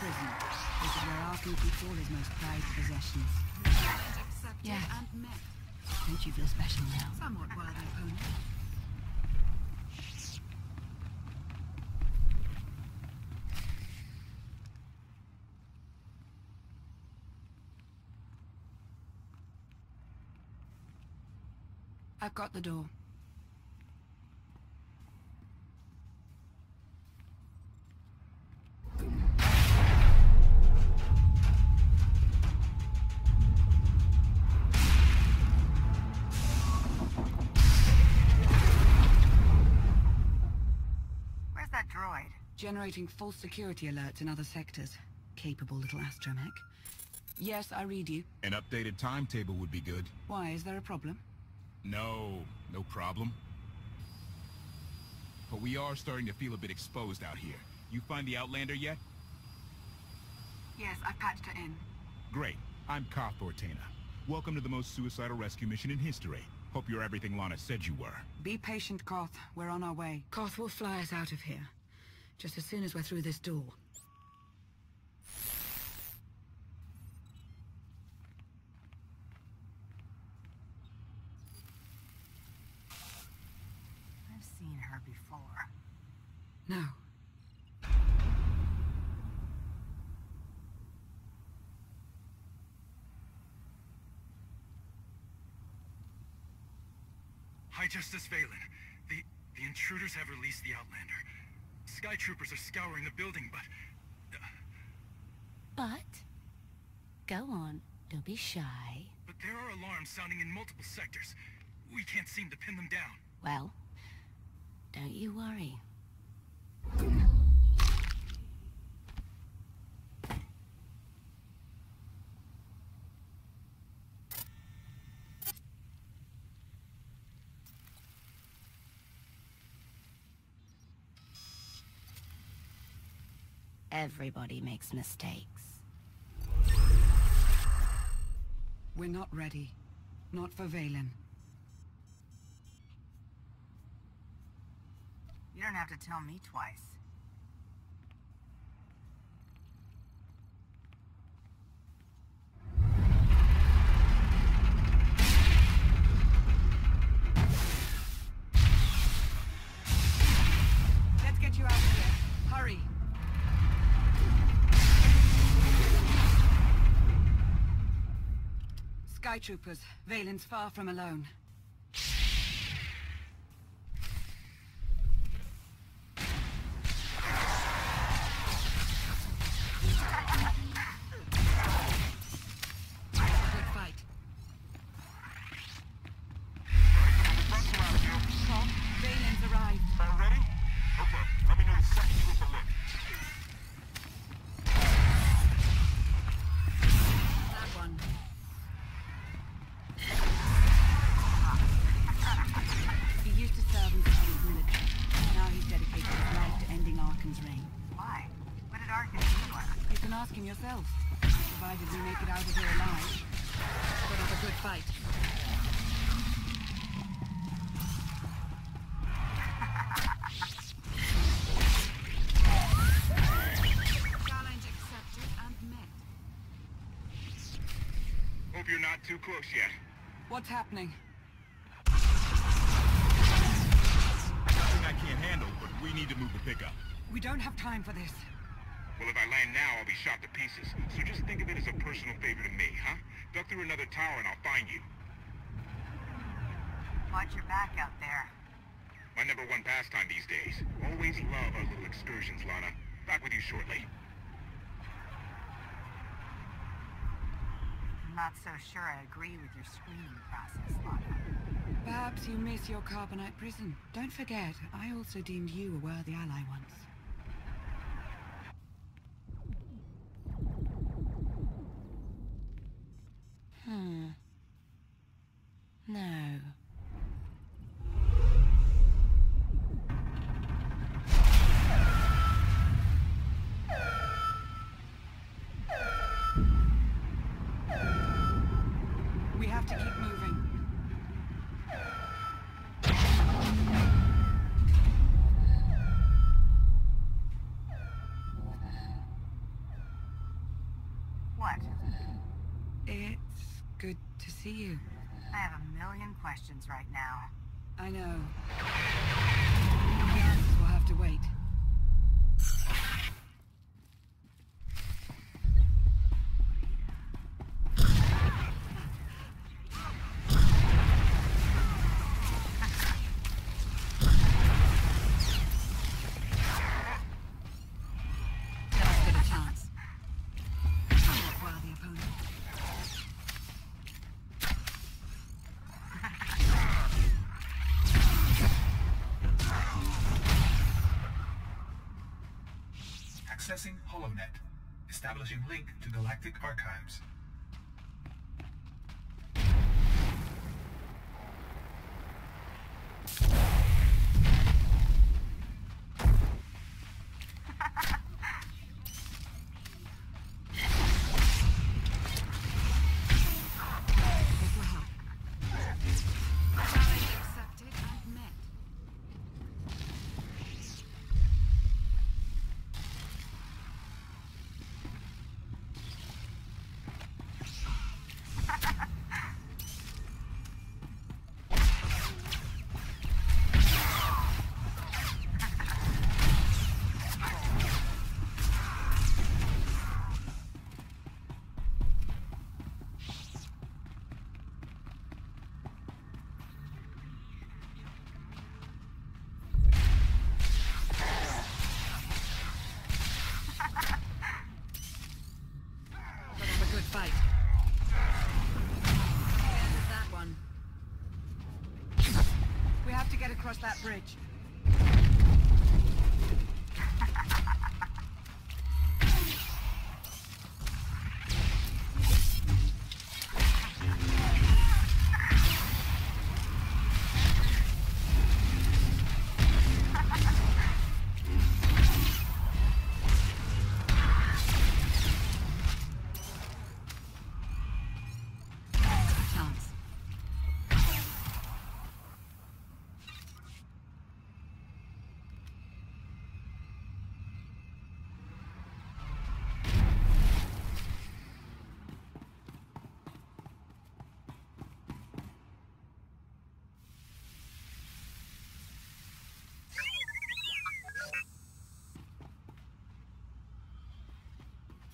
prison. This is where Arkham keeps all his most prized possessions. Accepted and met. Don't you feel special now? Somewhat wild opponent. I've got the door. Where's that droid? Generating false security alerts in other sectors. Capable little astromech. Yes, I read you. An updated timetable would be good. Why, is there a problem? No problem. But we are starting to feel a bit exposed out here. You find the Outlander yet? Yes, I've patched her in. Great. I'm Koth Ortana. Welcome to the most suicidal rescue mission in history. Hope you're everything Lana said you were. Be patient, Koth. We're on our way. Koth will fly us out of here. Just as soon as we're through this door. I've seen her before. No. Hi, Justice Valen. The intruders have released the Outlander. Sky troopers are scouring the building, But? Go on. Don't be shy. but there are alarms sounding in multiple sectors. We can't seem to pin them down. Well, don't you worry. Everybody makes mistakes. We're not ready. Not for Valen. You don't have to tell me twice. Let's get you out of here. Hurry. Sky troopers. Valen's far from alone. Good fight. Tom, Valen's arrived. Ready? Okay, let me know the second you get the look. That one. He used to serve in the military. Now he's dedicated his life to ending Arkham's reign. Why? What did Arkham do last? You can ask him yourself. Provided we make it out of here alive. Put up a good fight. Challenge accepted and met. Hope you're not too close yet. What's happening? Nothing I can't handle, but we need to move the pickup. We don't have time for this. Well, if I land now, I'll be shot to pieces. So just think of it as a personal favor to me, huh? Duck through another tower and I'll find you. Watch your back out there. My #1 pastime these days. Always love our little excursions, Lana. Back with you shortly. I'm not so sure I agree with your screening process, Lana. Perhaps you miss your carbonite prison. Don't forget, I also deemed you a worthy ally once. No. We have to keep moving. see you. I have a million questions right now. I know. The answers will have to wait. Accessing HoloNet. Establishing link to Galactic Archives. Fight. That one. We have to get across that bridge.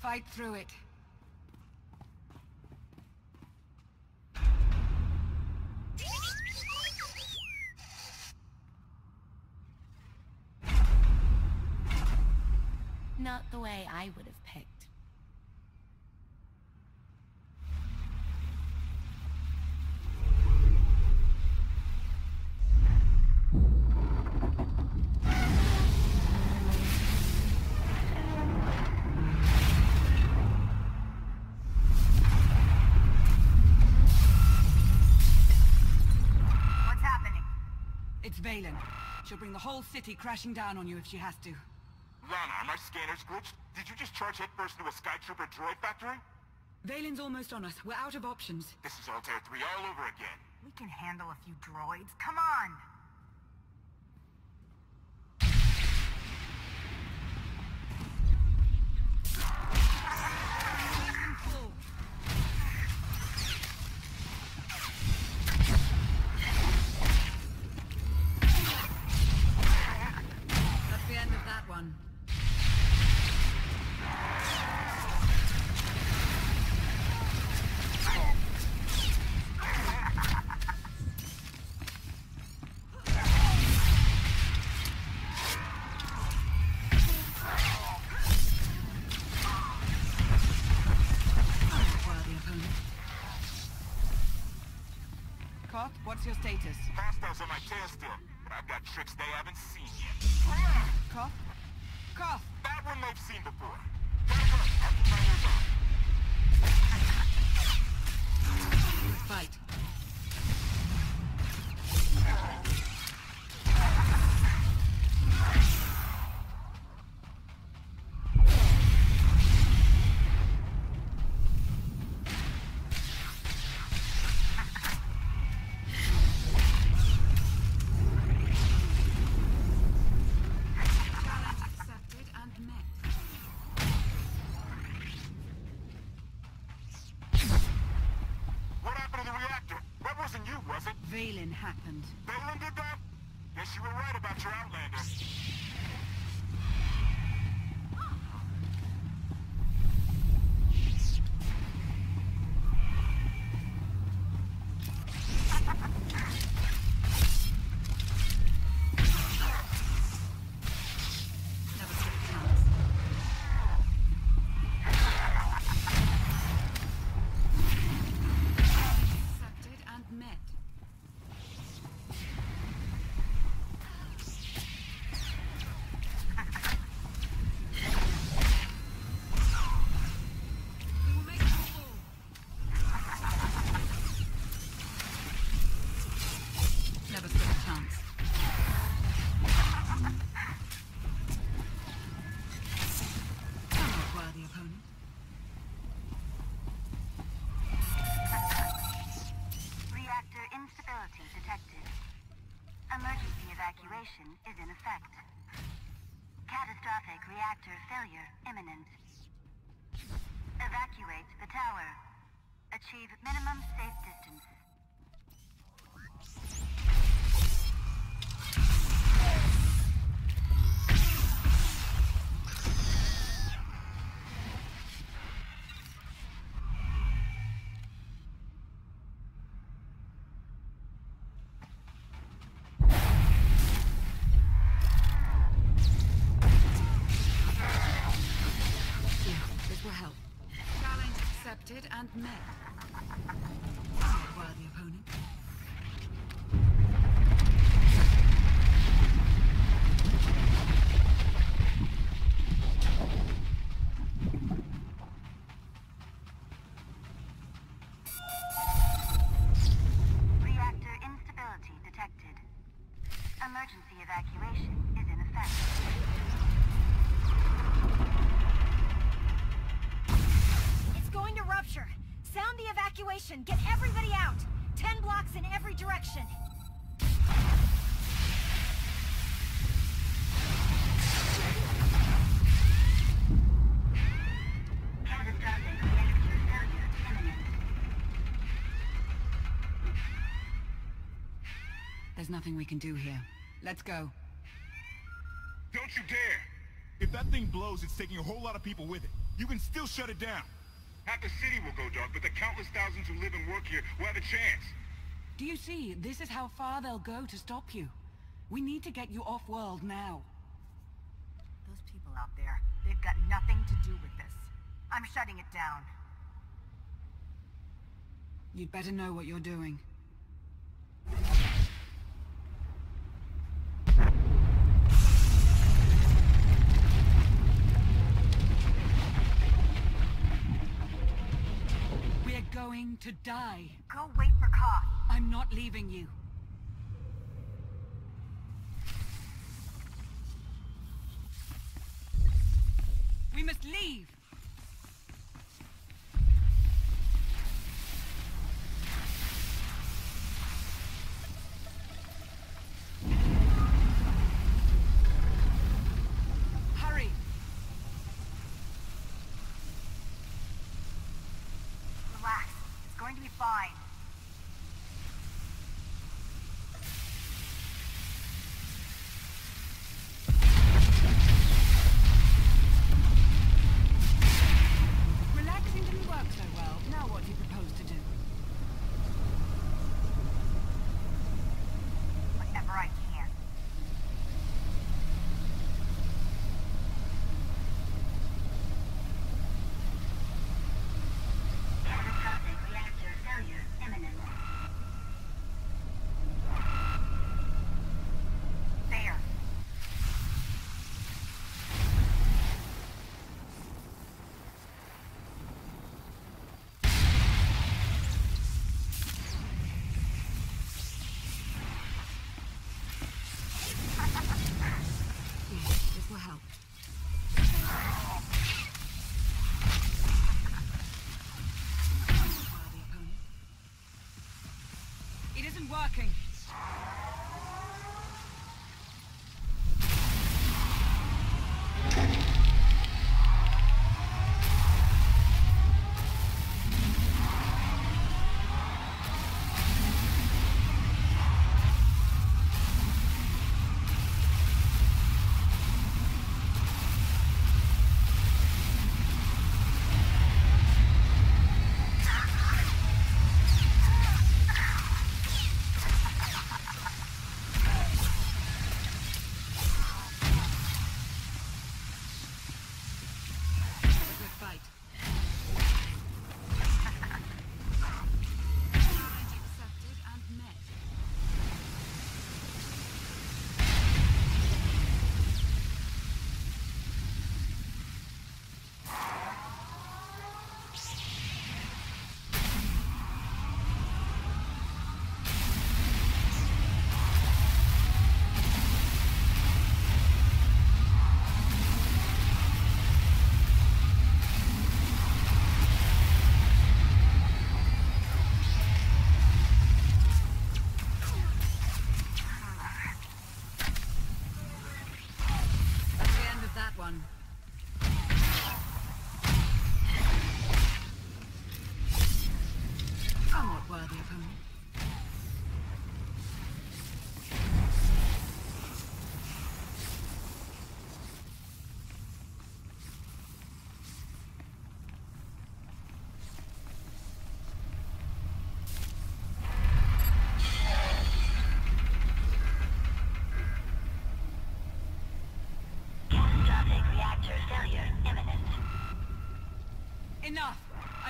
Fight through it. Not the way I would have picked. It's Valen. She'll bring the whole city crashing down on you if she has to. Lana, are my scanners glitched? Did you just charge headfirst into a Skytrooper droid factory? Valen's almost on us. We're out of options. This is Altair 3 all over again. We can handle a few droids. Come on! That's the end of that one. Koth, what's your status? Hostiles on my tail still, but I've got tricks they haven't seen yet. Koth? Koth! That one they've seen before. Gotta go. I'll keep my ears on. Fight. What happened to the Raylan happened. Raylan did that? Guess you were right about your Outlander. Never stood a chance. Accepted and met. We will make it fall. Never stood a chance. Somewhat worthy opponent. Reactor instability detected. Emergency evacuation is in effect. Catastrophic reactor failure imminent. Evacuate the tower. Achieve minimum safe distance. Yeah, this will help. Challenge accepted and met. Somewhat worthy opponent. Reactor instability detected. Emergency evacuation is in effect. It's going to rupture. Sound the evacuation. Get everybody out. 10 blocks in every direction. Catastrophic reactor failure imminent. There's nothing we can do here. Let's go. Don't you dare! If that thing blows, it's taking a whole lot of people with it. You can still shut it down. Half the city will go dark, but the countless thousands who live and work here will have a chance. Do you see? This is how far they'll go to stop you. We need to get you off-world now. Those people out there, they've got nothing to do with this. I'm shutting it down. You'd better know what you're doing. We're going to die. Go wait for Koth. I'm not leaving you. We must leave. Hurry. Relax. It's going to be fine. Relaxing didn't work so well. Now what do you propose to do? Whatever I can. Catastrophic reactor failure imminent. There. Yes, this will help. Worthy opponent. It isn't working.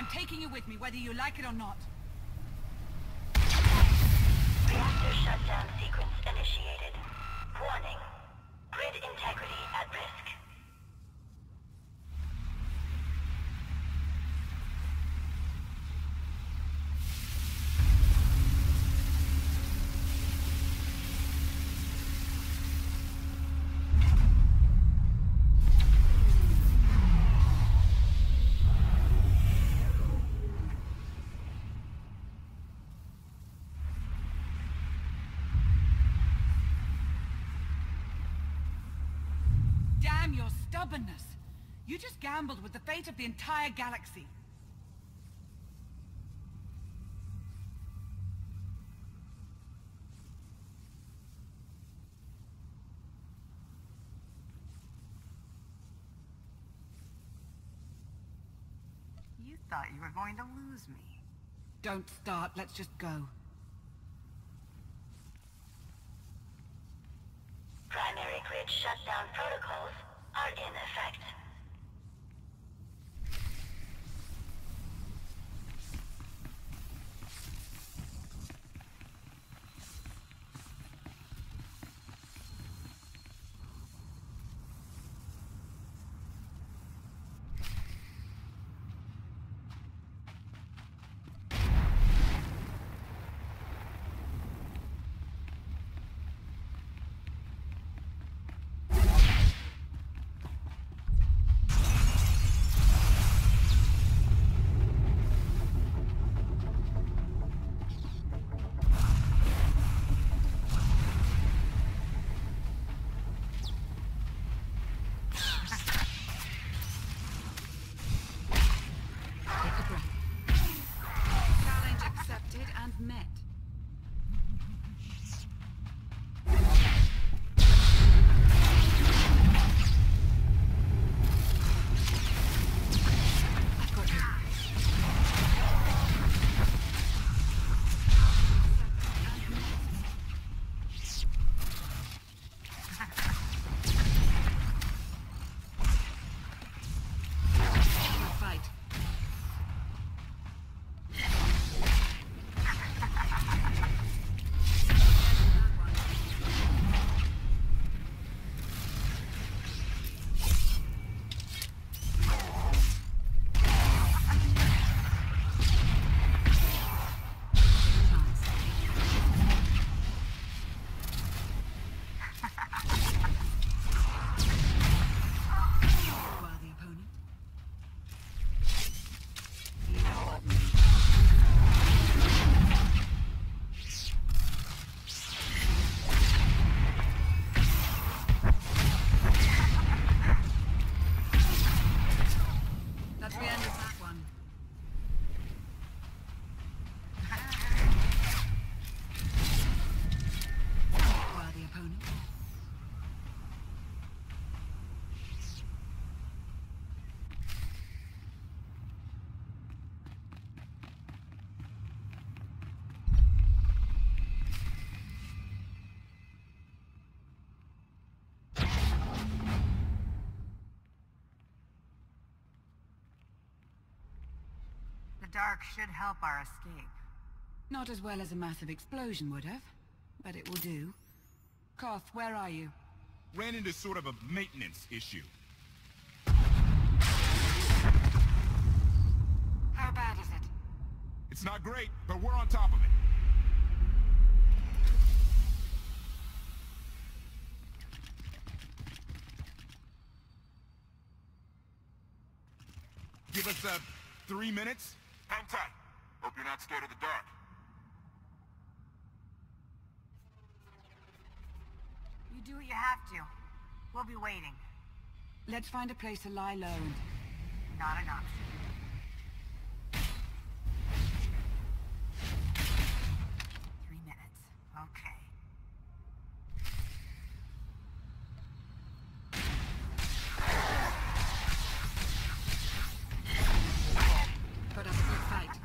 I'm taking you with me, whether you like it or not. Reactor shutdown sequence initiated. Warning. Grid integrity at risk. Damn your stubbornness. You just gambled with the fate of the entire galaxy. You thought you were going to lose me. Don't start, let's just go. Primary grid shutdown protocols are in effect. The dark should help our escape. Not as well as a massive explosion would have, but it will do. Koth, where are you? Ran into sort of a maintenance issue. How bad is it? It's not great, but we're on top of it. Give us, 3 minutes? Hang tight. Hope you're not scared of the dark. You do what you have to. We'll be waiting. Let's find a place to lie low and... Not an option. 3 minutes. Okay. Put up a good fight.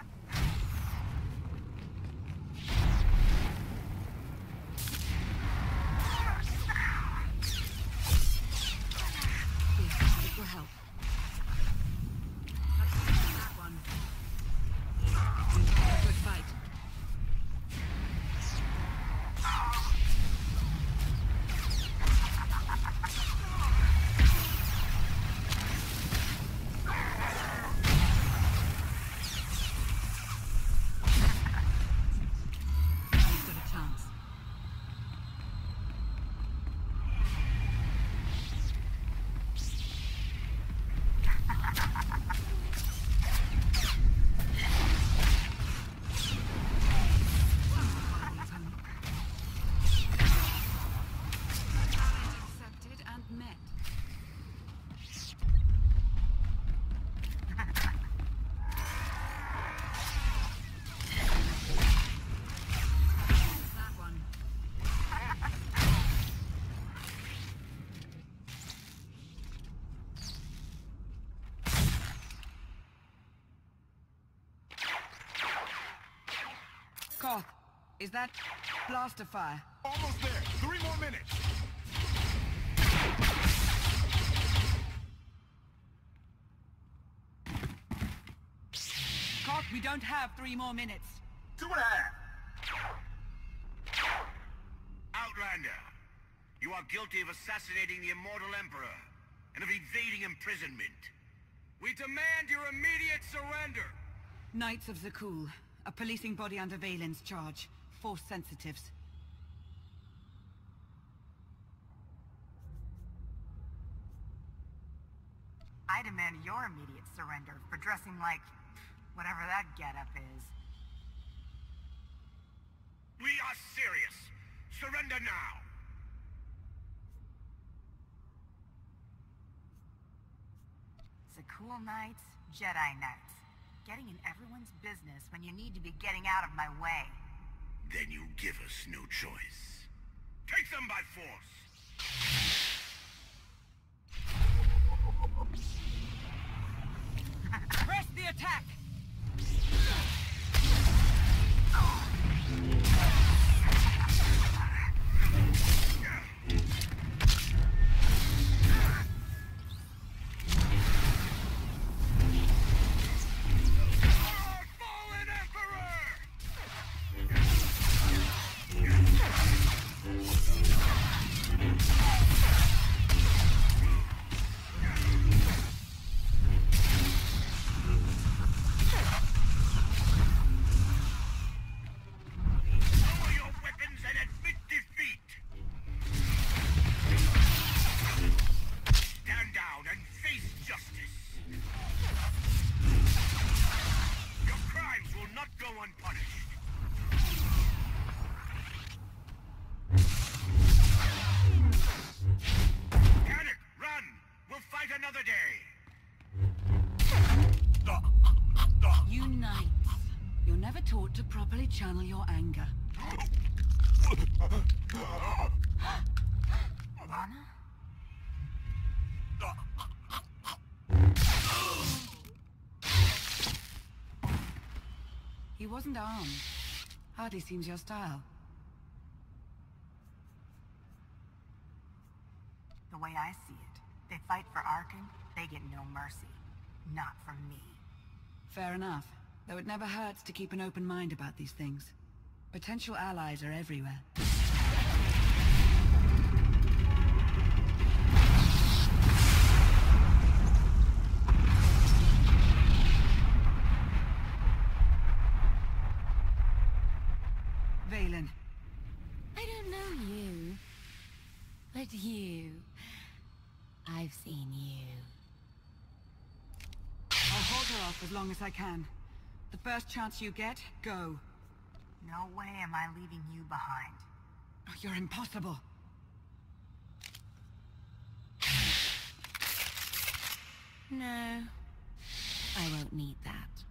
Here, it will help. Is that blaster fire? Almost there. 3 more minutes. Cock, we don't have 3 more minutes. 2.5. Outlander, you are guilty of assassinating the immortal Emperor and of evading imprisonment. We demand your immediate surrender. Knights of Zakul, a policing body under Valen's charge. Force sensitives. I demand your immediate surrender for dressing like whatever that getup is. We are serious. Surrender now. Zakul Knights, Jedi Knights. Getting in everyone's business when you need to be getting out of my way. Then you give us no choice. Take them by force! Press the attack! Fallen Emperor! Lower your weapons and admit defeat! Stand down and face justice! Your crimes will not go unpunished! Panic! Run! We'll fight another day! You knights. You're never taught to properly channel your anger. Lana? He wasn't armed. Hardly seems your style. The way I see it, they fight for Arkin, they get no mercy. Not from me. Fair enough. Though it never hurts to keep an open mind about these things. Potential allies are everywhere. Valen. I don't know you. But you... I've seen you. I'll hold her off as long as I can. The first chance you get, go. No way am I leaving you behind. Oh, you're impossible. No. I won't need that.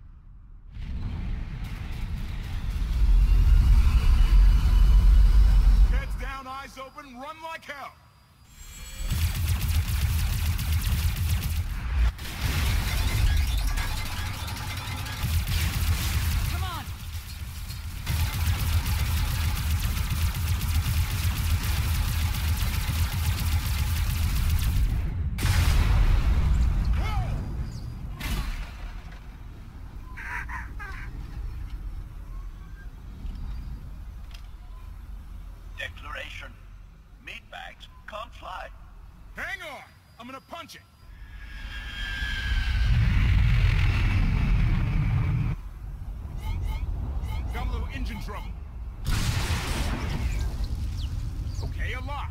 Heads down, eyes open, run like hell. Come on! Declaration. Meatbags can't fly. Hang on! I'm gonna punch it. Got a little engine trouble. Okay, a lot.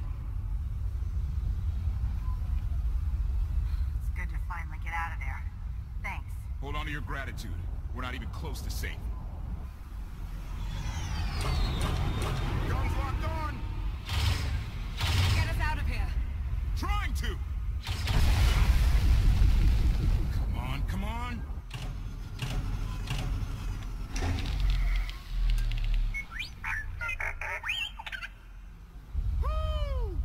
It's good to finally get out of there. Thanks. Hold on to your gratitude. We're not even close to safe. Guns locked on. Get us out of here! Trying to. Come on, come on. Woo!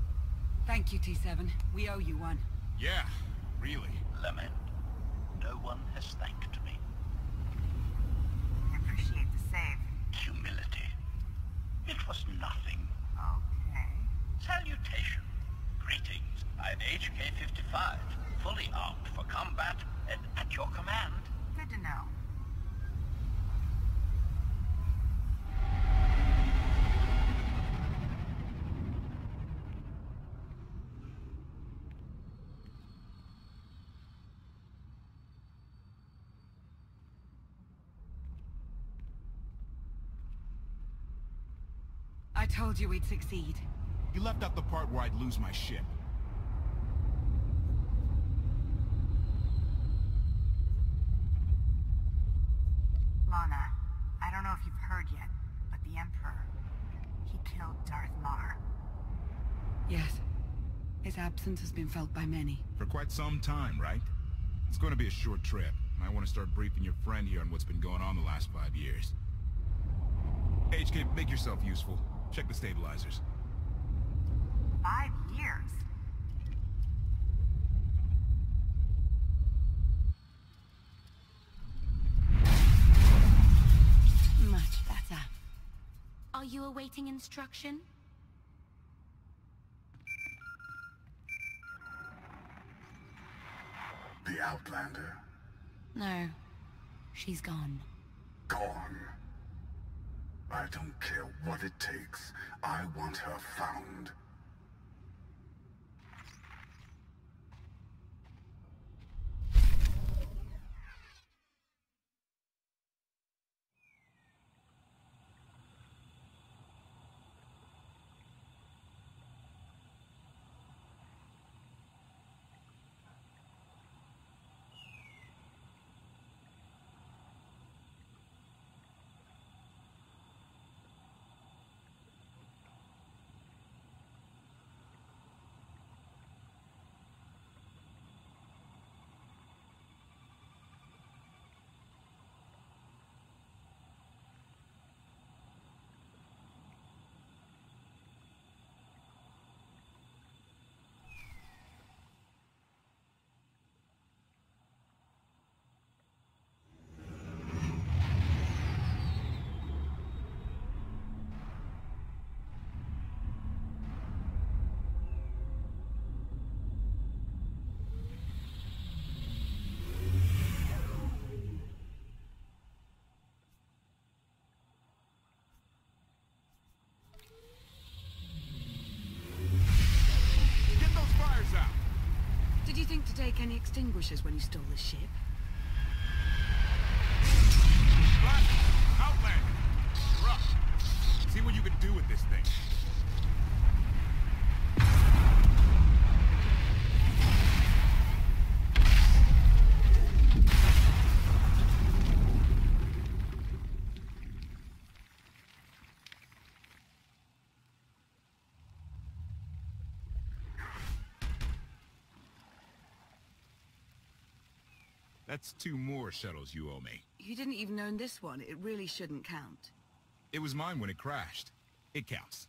Thank you, T7. We owe you one. Yeah, really. Lament. No one has thanked me. I appreciate the save. Humility. cost nothing. Okay. Salutation. Greetings. I'm HK-55, fully armed for combat and at your command. Good to know. I told you we'd succeed. You left out the part where I'd lose my ship. Lana, I don't know if you've heard yet, but the Emperor, he killed Darth Mar. Yes. His absence has been felt by many. For quite some time, right? It's going to be a short trip. I want to start briefing your friend here on what's been going on the last 5 years. HK, make yourself useful. Check the stabilizers. 5 years? Much better. Are you awaiting instruction? The Outlander. No. She's gone. Gone. I don't care what it takes. I want her found. Did you think to take any extinguishers when you stole the ship? Outlander! You're up. See what you can do with this thing. That's 2 more shuttles you owe me. You didn't even own this one. It really shouldn't count. It was mine when it crashed. It counts.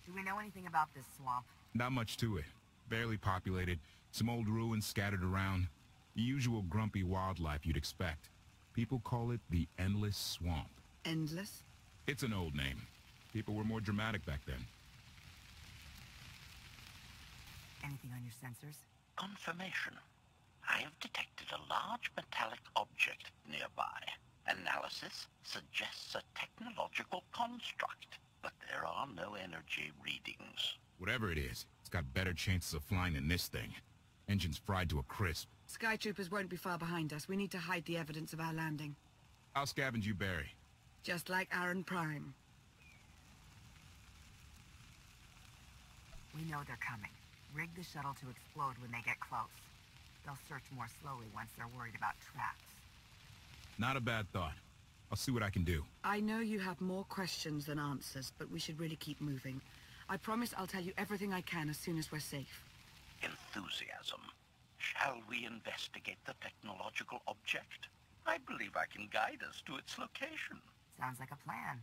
Do we know anything about this swamp? Not much to it. Barely populated. Some old ruins scattered around. The usual grumpy wildlife you'd expect. People call it the Endless Swamp. Endless? It's an old name. People were more dramatic back then. Anything on your sensors? Confirmation. I have detected a large metallic object nearby. Analysis suggests a technological construct, but there are no energy readings. Whatever it is, it's got better chances of flying than this thing. Engine's fried to a crisp. Sky troopers won't be far behind us. We need to hide the evidence of our landing. I'll scavenge you, Barry. Just like Aaron Prime. We know they're coming. Rig the shuttle to explode when they get close. They'll search more slowly once they're worried about traps. Not a bad thought. I'll see what I can do. I know you have more questions than answers, but we should really keep moving. I promise I'll tell you everything I can as soon as we're safe. Enthusiasm. Shall we investigate the technological object? I believe I can guide us to its location. Sounds like a plan.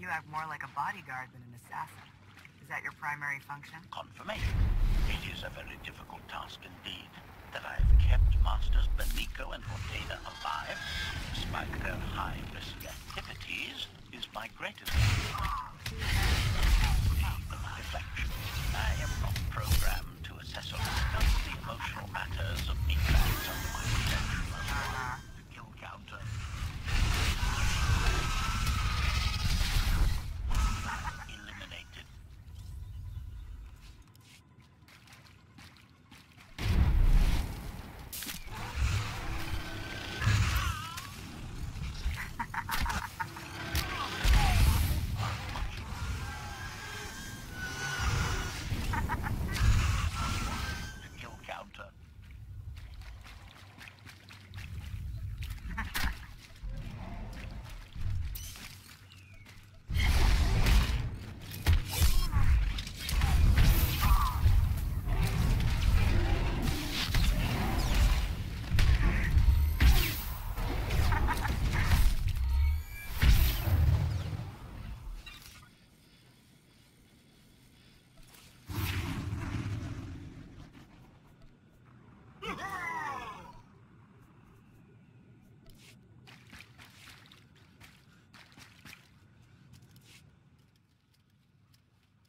You act more like a bodyguard than an assassin. Is that your primary function? Confirmation. It is a very difficult task indeed. That I have kept Masters Benico and Ortega alive, despite their high-risk activities, is my greatest reflection. I am not programmed to assess or discuss the emotional matters of meatbags under my protection. The kill counter. Eliminated. Kill counter.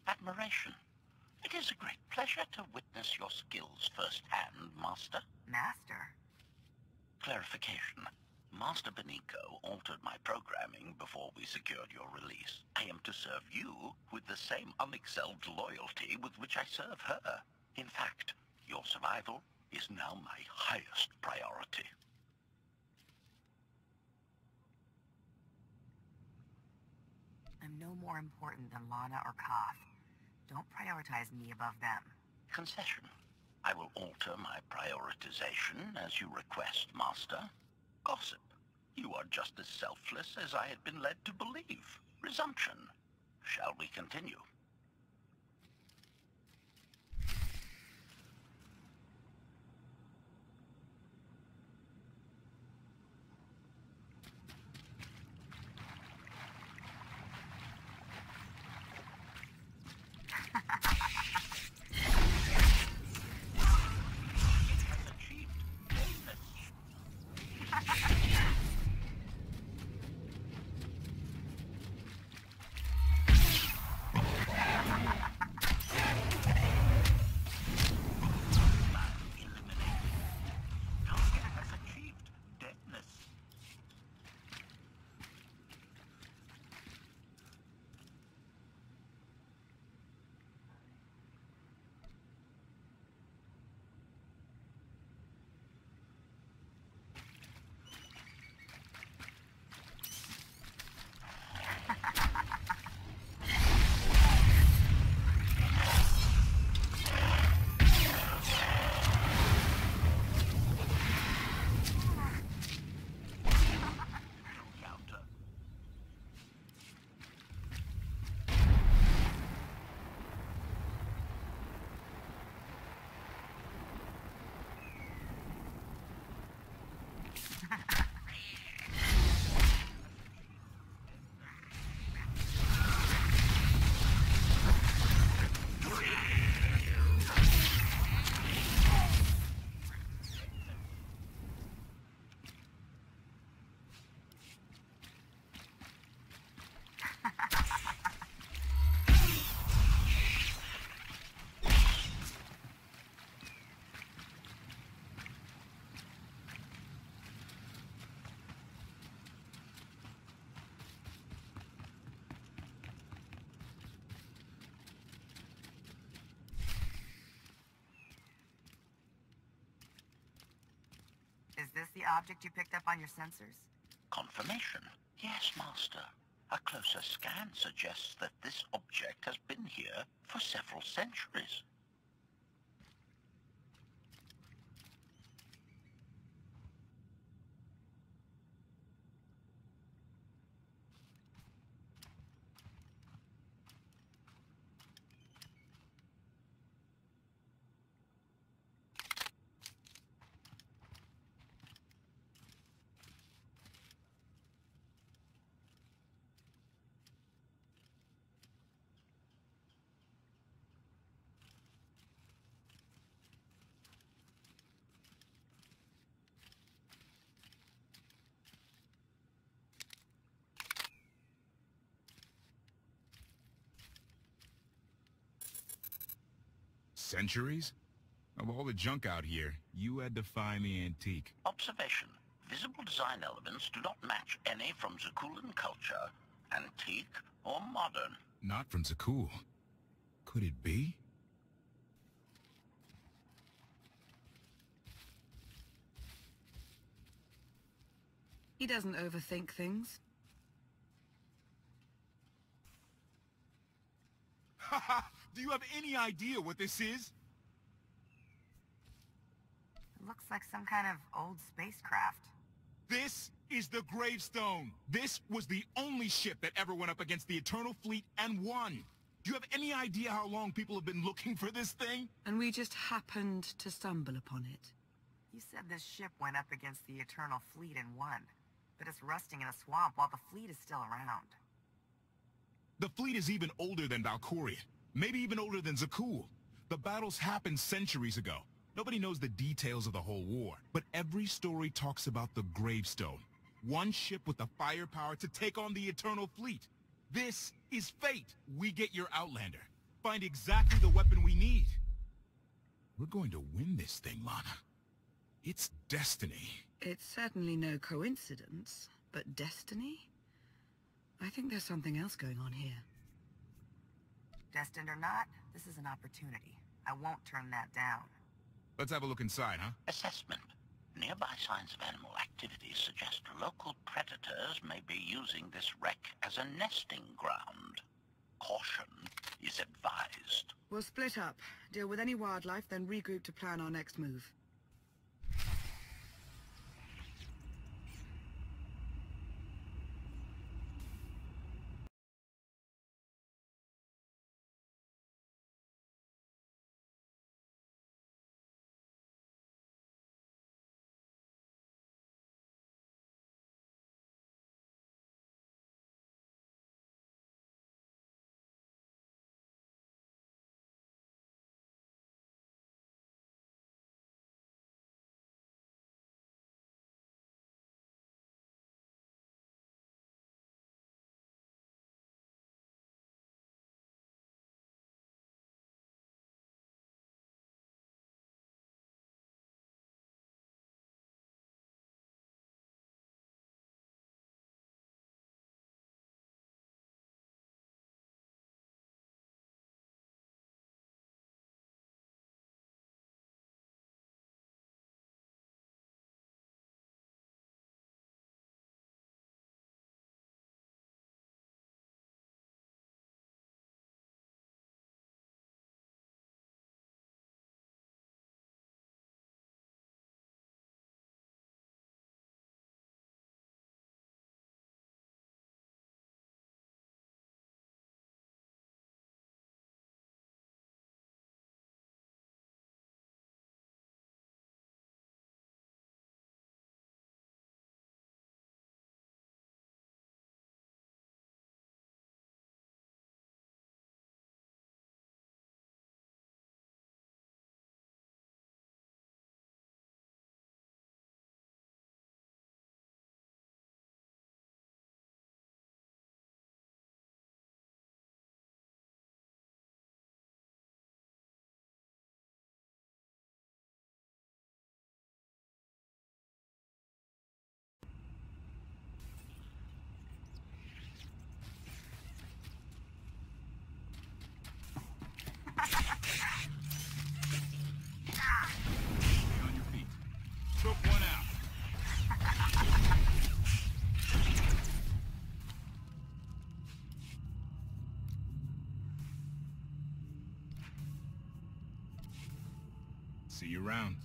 Admiration. It is a great pleasure to witness your skills firsthand, Master. Master? Clarification. Master Benico altered my programming before we secured your release. I am to serve you with the same unexcelled loyalty with which I serve her. In fact, your survival is now my highest priority. I'm no more important than Lana or Koth. Don't prioritize me above them. Concession. I will alter my prioritization as you request, Master. Gossip. You are just as selfless as I had been led to believe. Resumption. Shall we continue? Is this the object you picked up on your sensors? Confirmation. Yes, Master. A closer scan suggests that this object has been here for several centuries. Centuries? Of all the junk out here, you had to find the antique. Observation. Visible design elements do not match any from Zakulan culture, antique or modern. Not from Zakul. Could it be? He doesn't overthink things. Haha! Do you have any idea what this is? It looks like some kind of old spacecraft. This is the gravestone. This was the only ship that ever went up against the Eternal Fleet and won. Do you have any idea how long people have been looking for this thing? And we just happened to stumble upon it. You said this ship went up against the Eternal Fleet and won. But it's rusting in a swamp while the fleet is still around. The fleet is even older than Valkyria. Maybe even older than Zakul. The battles happened centuries ago. Nobody knows the details of the whole war. But every story talks about the gravestone. One ship with the firepower to take on the Eternal Fleet. This is fate. We get your Outlander. Find exactly the weapon we need. We're going to win this thing, Lana. It's destiny. It's certainly no coincidence, but destiny? I think there's something else going on here. Destined or not, this is an opportunity. I won't turn that down. Let's have a look inside, huh? Assessment. Nearby signs of animal activity suggest local predators may be using this wreck as a nesting ground. Caution is advised. We'll split up, deal with any wildlife, then regroup to plan our next move. On your feet. Took one out. See you around.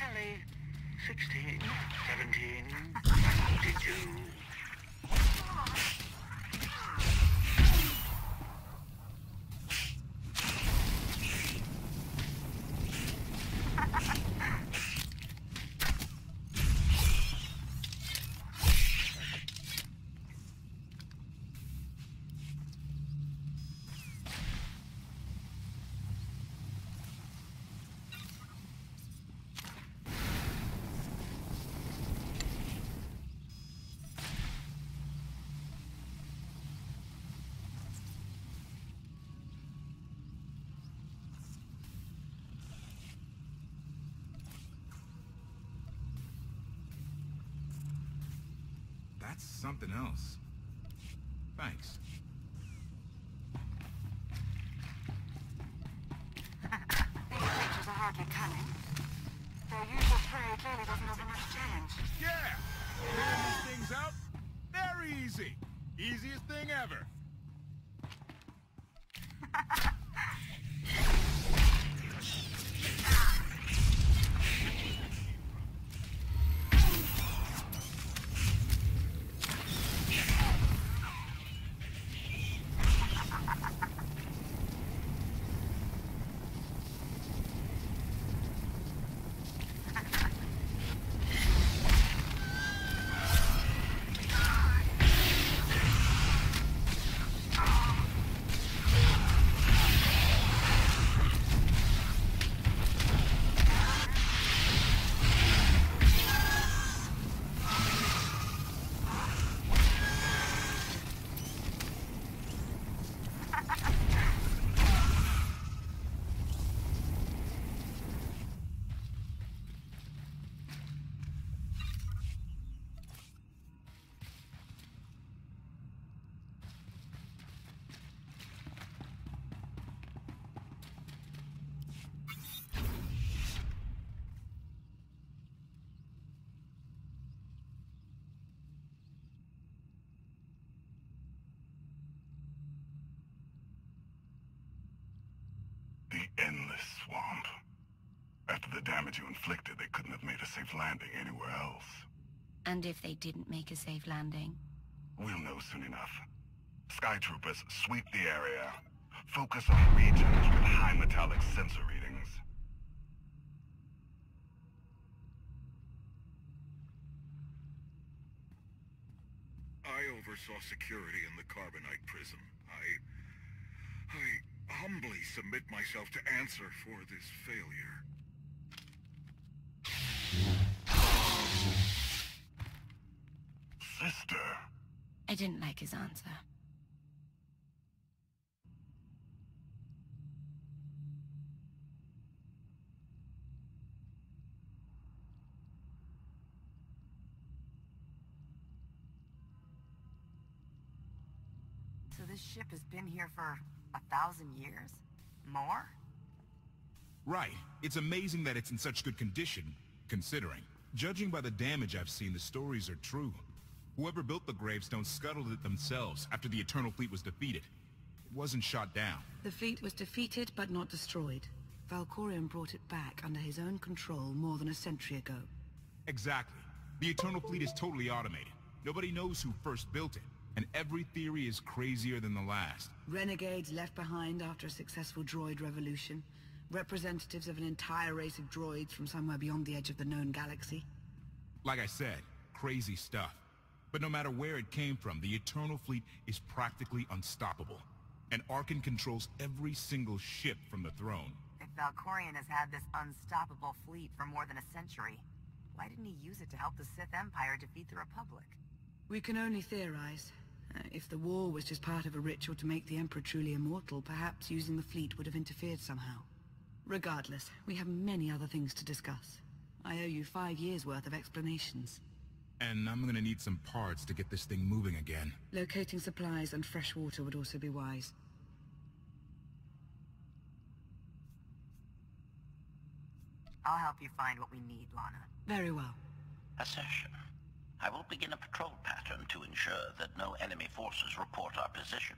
Ellie, 16, 17, 22. That's something else. Thanks. These creatures are hardly cunning. Their usual prey clearly doesn't offer much challenge. Yeah! Clearing these things out? Very easy. Easiest thing ever. The endless swamp. After the damage you inflicted, they couldn't have made a safe landing anywhere else. And if they didn't make a safe landing? We'll know soon enough. Sky Troopers, sweep the area. Focus on regions with high metallic sensor readings. I oversaw security in the Carbonite prison. I humbly submit myself to answer for this failure. Sister. I didn't like his answer. So this ship has been here for 1,000 years? More? Right. It's amazing that it's in such good condition, considering. Judging by the damage I've seen, the stories are true. Whoever built the gravestone scuttled it themselves after the Eternal Fleet was defeated. It wasn't shot down. The fleet was defeated but not destroyed. Valkorion brought it back under his own control more than a century ago. Exactly. The Eternal Fleet is totally automated. Nobody knows who first built it, and every theory is crazier than the last. Renegades left behind after a successful droid revolution. Representatives of an entire race of droids from somewhere beyond the edge of the known galaxy. Like I said, crazy stuff. But no matter where it came from, the Eternal Fleet is practically unstoppable. And Arkan controls every single ship from the throne. If Valkorion has had this unstoppable fleet for more than a century, why didn't he use it to help the Sith Empire defeat the Republic? We can only theorize. If the war was just part of a ritual to make the Emperor truly immortal, perhaps using the fleet would have interfered somehow. Regardless, we have many other things to discuss. I owe you 5 years' worth of explanations. And I'm gonna need some parts to get this thing moving again. Locating supplies and fresh water would also be wise. I'll help you find what we need, Lana. Very well. Assertion. I will begin a patrol pattern to ensure that no enemy forces report our position.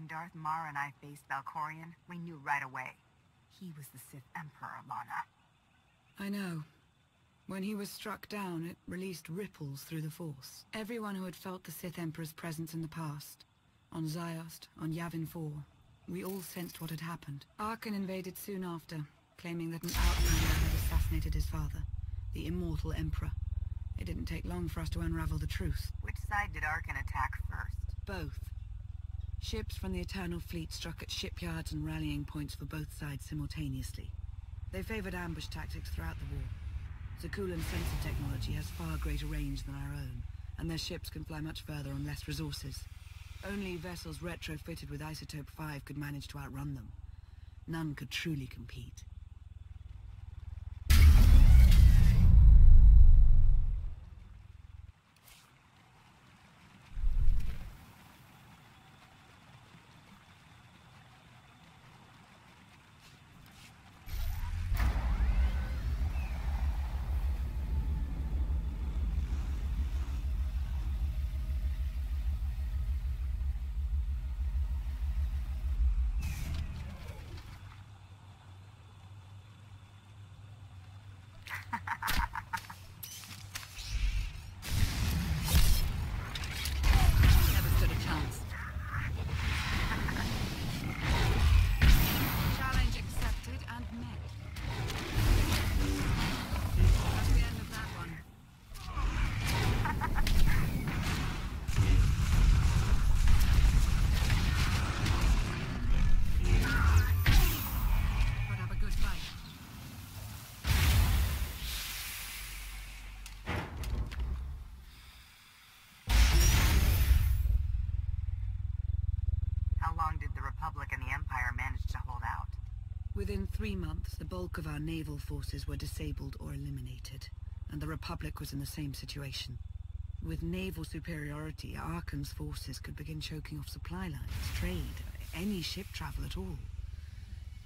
When Darth Mar and I faced Valkorion, we knew right away. He was the Sith Emperor, Lana. I know. When he was struck down, it released ripples through the Force. Everyone who had felt the Sith Emperor's presence in the past, on Ziost, on Yavin 4, we all sensed what had happened. Arkan invaded soon after, claiming that an outlander had assassinated his father, the immortal Emperor. It didn't take long for us to unravel the truth. Which side did Arkan attack first? Both. Ships from the Eternal Fleet struck at shipyards and rallying points for both sides simultaneously. They favored ambush tactics throughout the war. Zakulan's sensor technology has far greater range than our own, and their ships can fly much further on less resources. Only vessels retrofitted with Isotope 5 could manage to outrun them. None could truly compete. Within 3 months, the bulk of our naval forces were disabled or eliminated, and the Republic was in the same situation. With naval superiority, Arkan's forces could begin choking off supply lines, trade, any ship travel at all.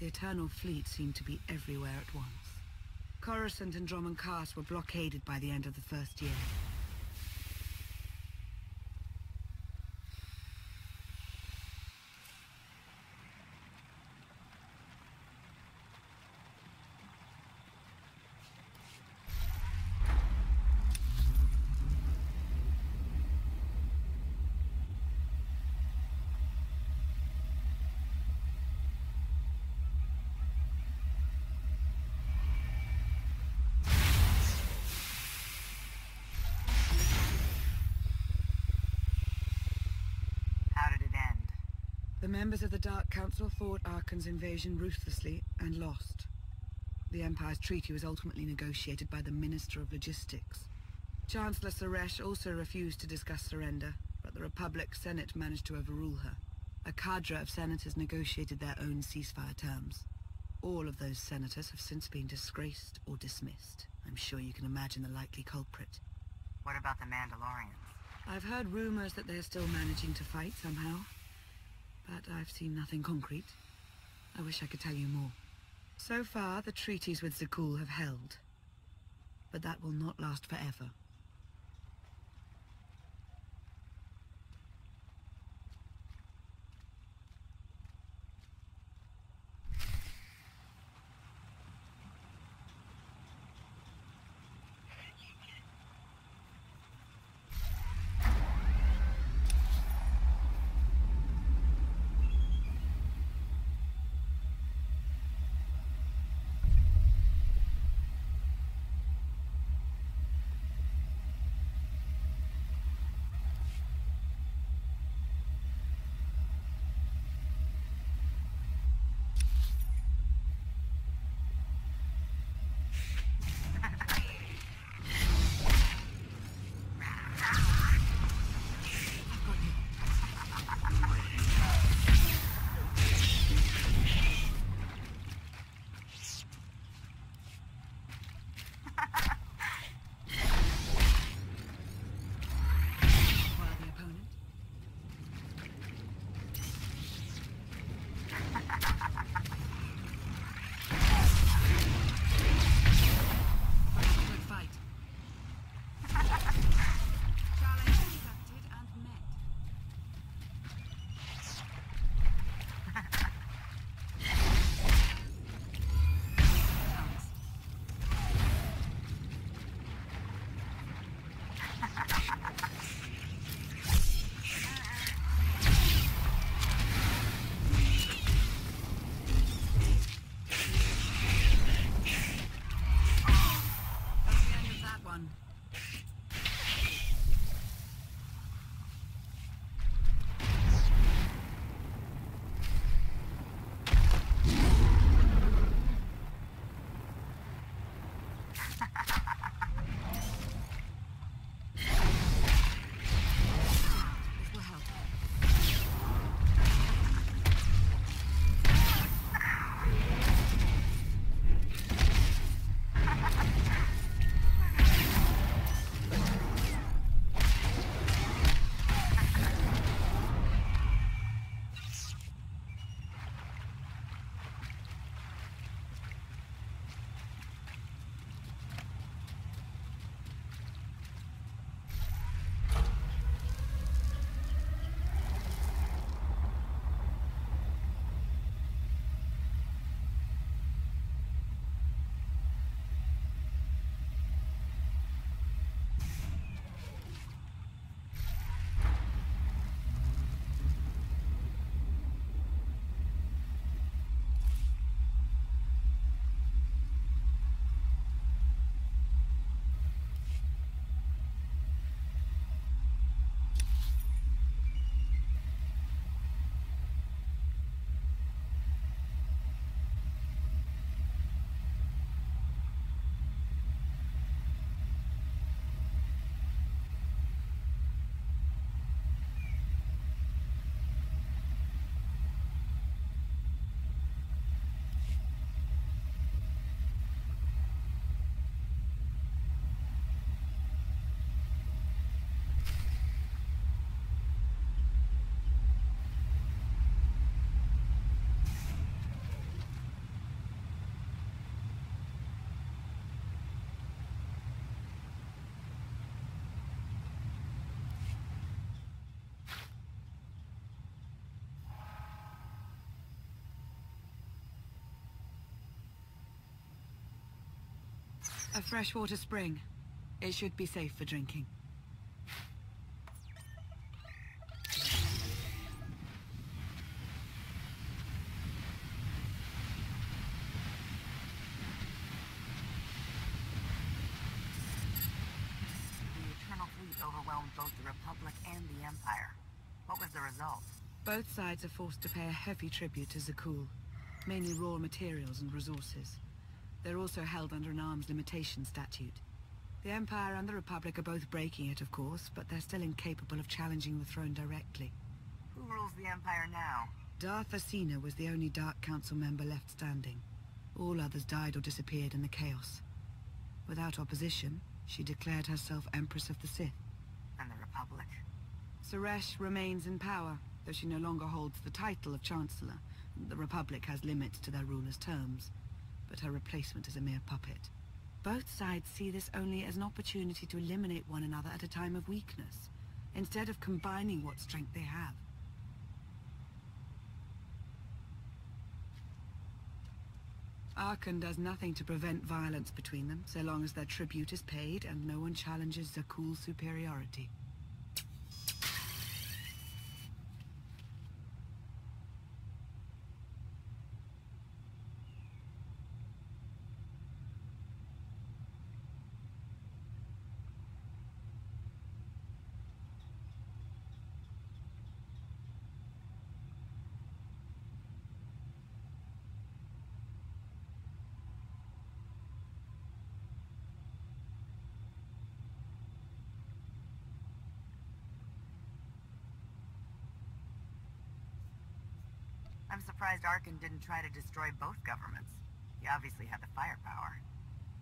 The Eternal Fleet seemed to be everywhere at once. Coruscant and Dromund Kaas were blockaded by the end of the first year. The members of the Dark Council fought Arkan's invasion ruthlessly and lost. The Empire's treaty was ultimately negotiated by the Minister of Logistics. Chancellor Suresh also refused to discuss surrender, but the Republic Senate managed to overrule her. A cadre of senators negotiated their own ceasefire terms. All of those senators have since been disgraced or dismissed. I'm sure you can imagine the likely culprit. What about the Mandalorians? I've heard rumors that they're still managing to fight somehow. but I've seen nothing concrete. I wish I could tell you more. So far, the treaties with Zakul have held, but that will not last forever. A freshwater spring. It should be safe for drinking. Overwhelmed both the Republic and the Empire. What was the result? Both sides are forced to pay a heavy tribute to Zakul, mainly raw materials and resources. They're also held under an arms limitation statute. The Empire and the Republic are both breaking it, of course, but they're still incapable of challenging the throne directly. Who rules the Empire now? Darth Asina was the only Dark Council member left standing. All others died or disappeared in the chaos. Without opposition, she declared herself Empress of the Sith. And the Republic? Suresh remains in power, though she no longer holds the title of Chancellor. The Republic has limits to their ruler's terms, but her replacement is a mere puppet. Both sides see this only as an opportunity to eliminate one another at a time of weakness, instead of combining what strength they have. Archon does nothing to prevent violence between them, so long as their tribute is paid and no one challenges Zakuul's superiority. I'm surprised Archon didn't try to destroy both governments. He obviously had the firepower.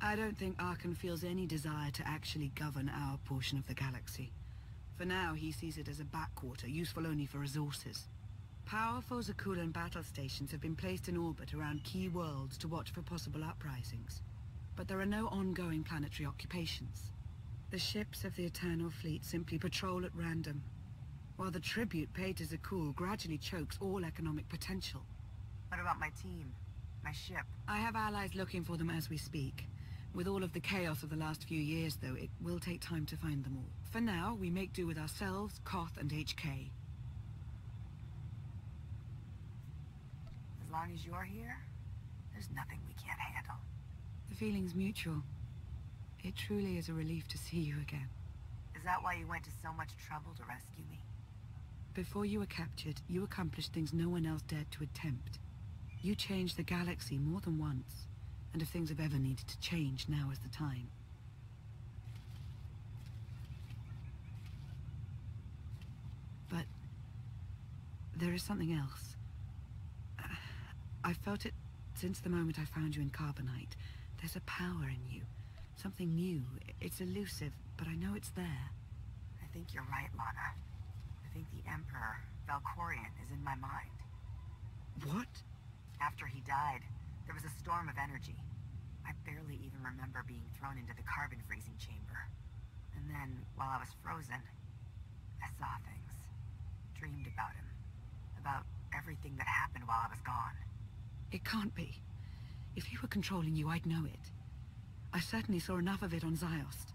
I don't think Archon feels any desire to actually govern our portion of the galaxy. For now, he sees it as a backwater, useful only for resources. Powerful Zakuulan battle stations have been placed in orbit around key worlds to watch for possible uprisings. But there are no ongoing planetary occupations. The ships of the Eternal Fleet simply patrol at random, while the tribute paid to Zakuul gradually chokes all economic potential. What about my team? My ship? I have allies looking for them as we speak. With all of the chaos of the last few years, though, it will take time to find them all. For now, we make do with ourselves, Koth, and HK. As long as you're here, there's nothing we can't handle. The feeling's mutual. It truly is a relief to see you again. Is that why you went to so much trouble to rescue me? Before you were captured, you accomplished things no one else dared to attempt. You changed the galaxy more than once, and if things have ever needed to change, now is the time. But there is something else. I've felt it since the moment I found you in Carbonite. There's a power in you, something new. It's elusive, but I know it's there. I think you're right, Lana. I think the Emperor, Valkorion, is in my mind. What? After he died, there was a storm of energy. I barely even remember being thrown into the carbon freezing chamber. And then, while I was frozen, I saw things. Dreamed about him. About everything that happened while I was gone. It can't be. If he were controlling you, I'd know it. I certainly saw enough of it on Ziost.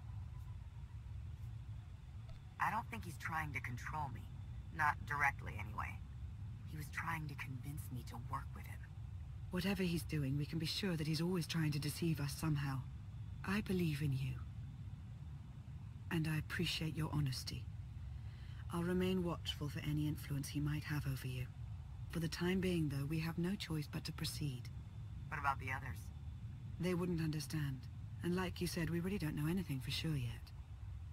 I don't think he's trying to control me. Not directly, anyway. He was trying to convince me to work with him. Whatever he's doing, we can be sure that he's always trying to deceive us somehow. I believe in you. And I appreciate your honesty. I'll remain watchful for any influence he might have over you. For the time being, though, we have no choice but to proceed. What about the others? They wouldn't understand. And like you said, we really don't know anything for sure yet.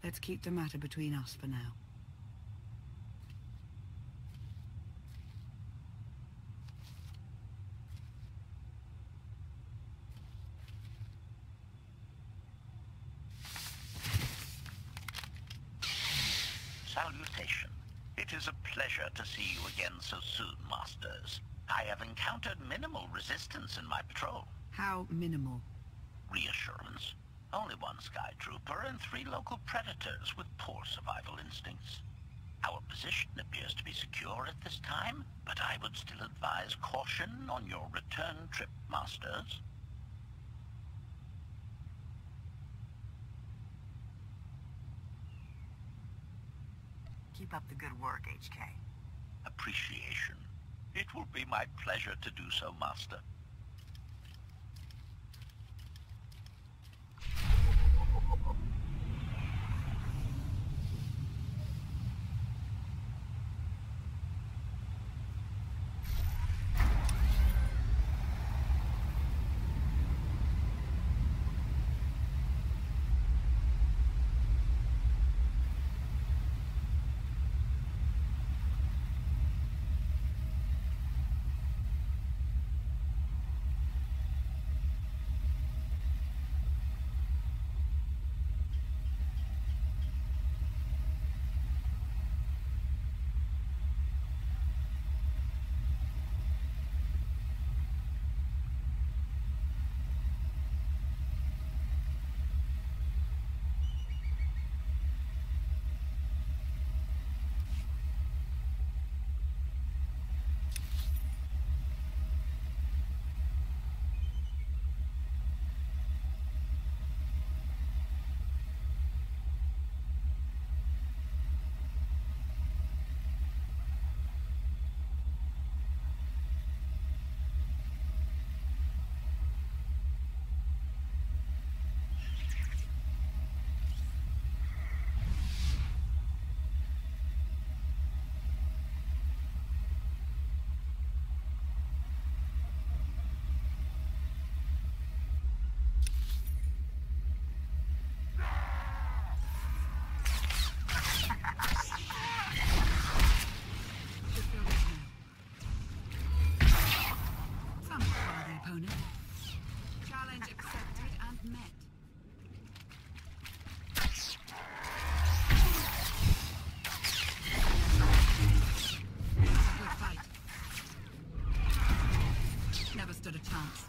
Let's keep the matter between us for now. Salutation. It is a pleasure to see you again so soon, Masters. I have encountered minimal resistance in my patrol. How minimal? Reassurance. Only one Sky Trooper and 3 local predators with poor survival instincts. Our position appears to be secure at this time, but I would still advise caution on your return trip, Masters. Keep up the good work, HK. Appreciation. It will be my pleasure to do so, Master. Never stood a chance.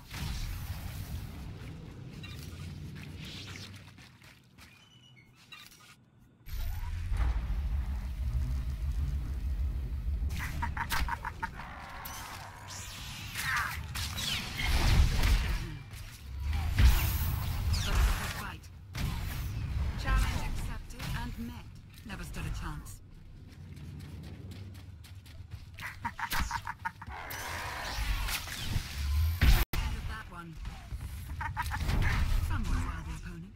Never stood a chance. End of that one. Somewhat worthy opponent.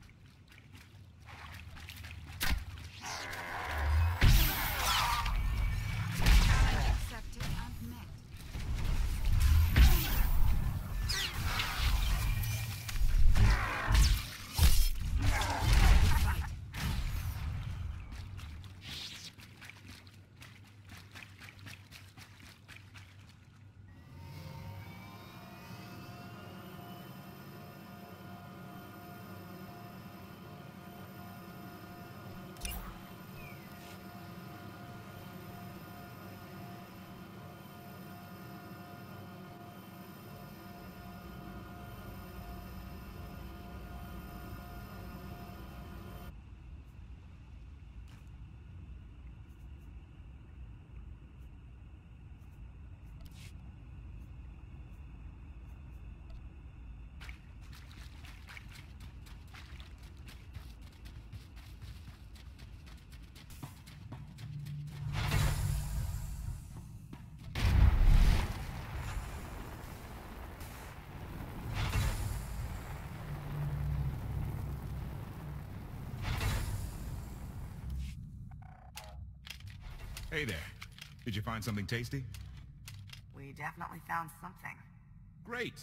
Challenge accepted and met. Hey there. Did you find something tasty? We definitely found something. Great.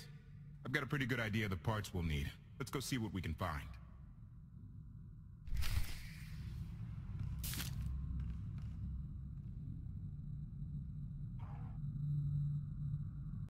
I've got a pretty good idea of the parts we'll need. Let's go see what we can find.